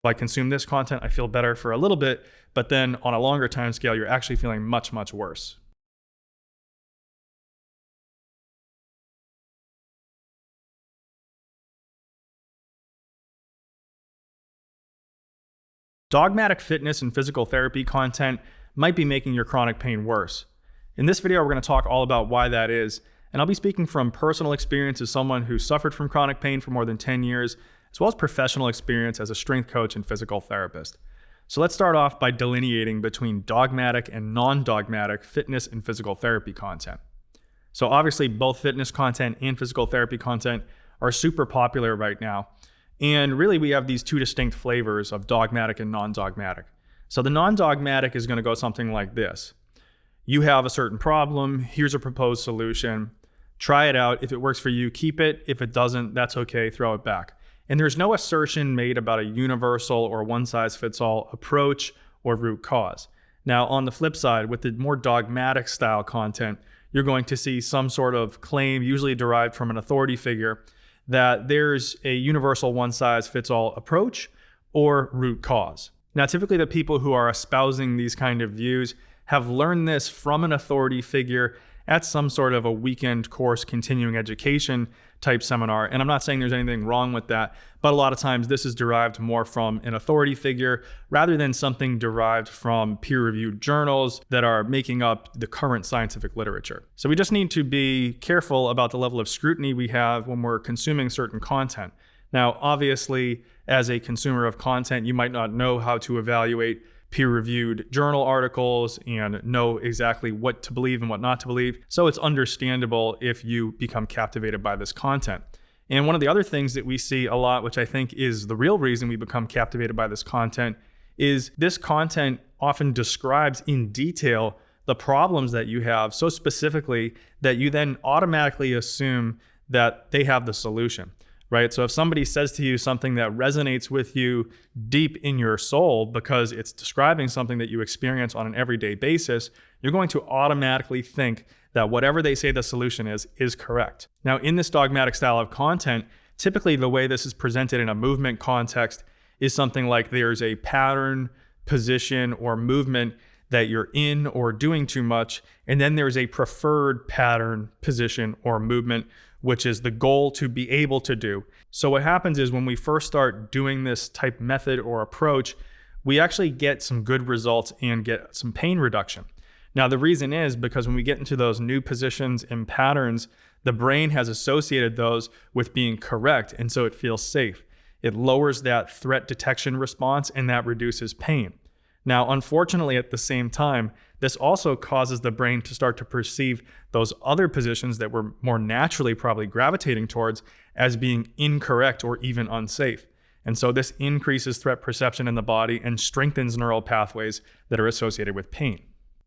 If I consume this content, I feel better for a little bit, but then on a longer time scale, you're actually feeling much, much worse. Dogmatic fitness and physical therapy content might be making your chronic pain worse. In this video, we're going to talk all about why that is, and I'll be speaking from personal experience as someone who suffered from chronic pain for more than 10 years, as well as professional experience as a strength coach and physical therapist. So let's start off by delineating between dogmatic and non-dogmatic fitness and physical therapy content. So obviously, both fitness content and physical therapy content are super popular right now. And really, we have these two distinct flavors of dogmatic and non-dogmatic. So the non-dogmatic is going to go something like this. You have a certain problem. Here's a proposed solution. Try it out. If it works for you, keep it. If it doesn't, that's okay. Throw it back. And there's no assertion made about a universal or one-size-fits-all approach or root cause. Now, on the flip side, with the more dogmatic style content, you're going to see some sort of claim, usually derived from an authority figure, that there's a universal one-size-fits-all approach or root cause. Now, typically the people who are espousing these kind of views have learned this from an authority figure at some sort of a weekend course continuing education type seminar. And I'm not saying there's anything wrong with that, but a lot of times this is derived more from an authority figure rather than something derived from peer-reviewed journals that are making up the current scientific literature. So we just need to be careful about the level of scrutiny we have when we're consuming certain content. Now, obviously, as a consumer of content, you might not know how to evaluate peer-reviewed journal articles and know exactly what to believe and what not to believe. So it's understandable if you become captivated by this content. And one of the other things that we see a lot, which I think is the real reason we become captivated by this content, is this content often describes in detail the problems that you have so specifically that you then automatically assume that they have the solution. Right? So if somebody says to you something that resonates with you deep in your soul because it's describing something that you experience on an everyday basis, you're going to automatically think that whatever they say the solution is correct. Now, in this dogmatic style of content, typically the way this is presented in a movement context is something like there's a pattern, position, or movement that you're in or doing too much, and then there's a preferred pattern, position, or movement, which is the goal to be able to do. So what happens is when we first start doing this type method or approach, we actually get some good results and get some pain reduction. Now, the reason is because when we get into those new positions and patterns, the brain has associated those with being correct, and so it feels safe. It lowers that threat detection response, and that reduces pain. Now, unfortunately, at the same time, this also causes the brain to start to perceive those other positions that we're more naturally probably gravitating towards as being incorrect or even unsafe. And so this increases threat perception in the body and strengthens neural pathways that are associated with pain.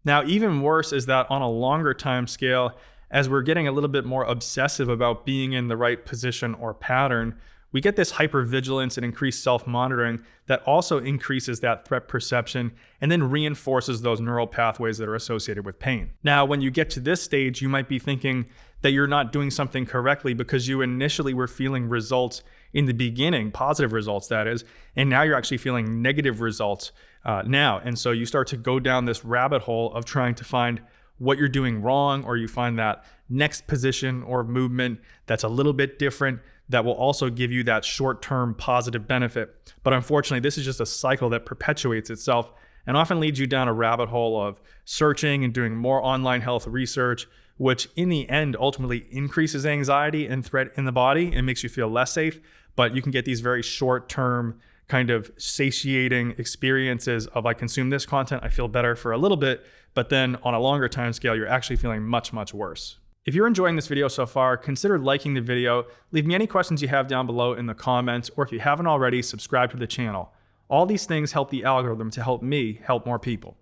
Now, even worse is that on a longer time scale, as we're getting a little bit more obsessive about being in the right position or pattern, we get this hypervigilance and increased self-monitoring that also increases that threat perception and then reinforces those neural pathways that are associated with pain. Now, when you get to this stage, you might be thinking that you're not doing something correctly because you initially were feeling results in the beginning, positive results that is, and now you're actually feeling negative results now. And so you start to go down this rabbit hole of trying to find what you're doing wrong, or you find that next position or movement that's a little bit different that will also give you that short-term positive benefit. But unfortunately, this is just a cycle that perpetuates itself and often leads you down a rabbit hole of searching and doing more online health research, which in the end ultimately increases anxiety and threat in the body and makes you feel less safe. But you can get these very short-term kind of satiating experiences of I consume this content, I feel better for a little bit, but then on a longer time scale, you're actually feeling much, much worse. If you're enjoying this video so far, consider liking the video, leave me any questions you have down below in the comments, or if you haven't already, subscribe to the channel. All these things help the algorithm to help me help more people.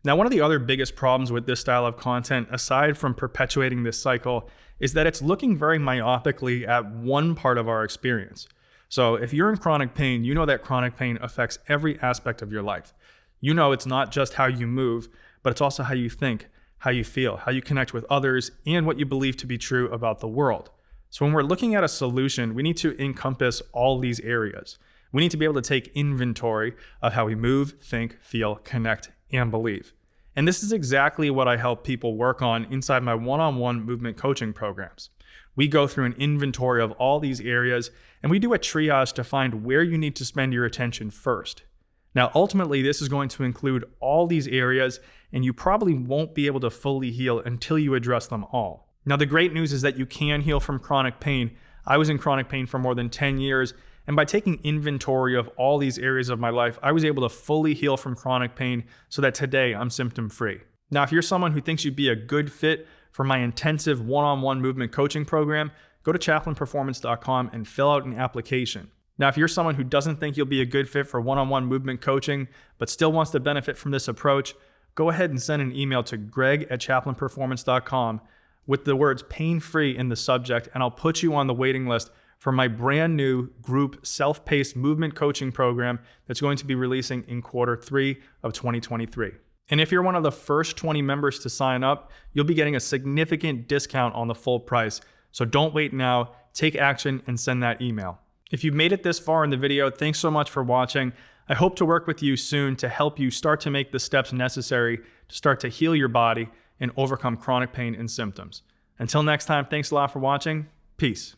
Now, one of the other biggest problems with this style of content, aside from perpetuating this cycle, is that it's looking very myopically at one part of our experience. So if you're in chronic pain, you know that chronic pain affects every aspect of your life. You know it's not just how you move, but it's also how you think, how you feel, how you connect with others, and what you believe to be true about the world. So when we're looking at a solution, we need to encompass all these areas. We need to be able to take inventory of how we move, think, feel, connect, and believe. And this is exactly what I help people work on inside my one-on-one movement coaching programs. We go through an inventory of all these areas, and we do a triage to find where you need to spend your attention first. Now, ultimately, this is going to include all these areas, and you probably won't be able to fully heal until you address them all. Now, the great news is that you can heal from chronic pain. I was in chronic pain for more than 10 years, and by taking inventory of all these areas of my life, I was able to fully heal from chronic pain so that today I'm symptom-free. Now, if you're someone who thinks you'd be a good fit for my intensive one-on-one movement coaching program, go to chaplinperformance.com and fill out an application. Now, if you're someone who doesn't think you'll be a good fit for one-on-one movement coaching, but still wants to benefit from this approach, go ahead and send an email to greg@chaplinperformance.com with the words pain-free in the subject, and I'll put you on the waiting list for my brand new group self-paced movement coaching program that's going to be releasing in Q3 of 2023. And if you're one of the first 20 members to sign up, you'll be getting a significant discount on the full price. So don't wait now, take action and send that email. If you've made it this far in the video, thanks so much for watching. I hope to work with you soon to help you start to make the steps necessary to start to heal your body and overcome chronic pain and symptoms. Until next time, thanks a lot for watching. Peace.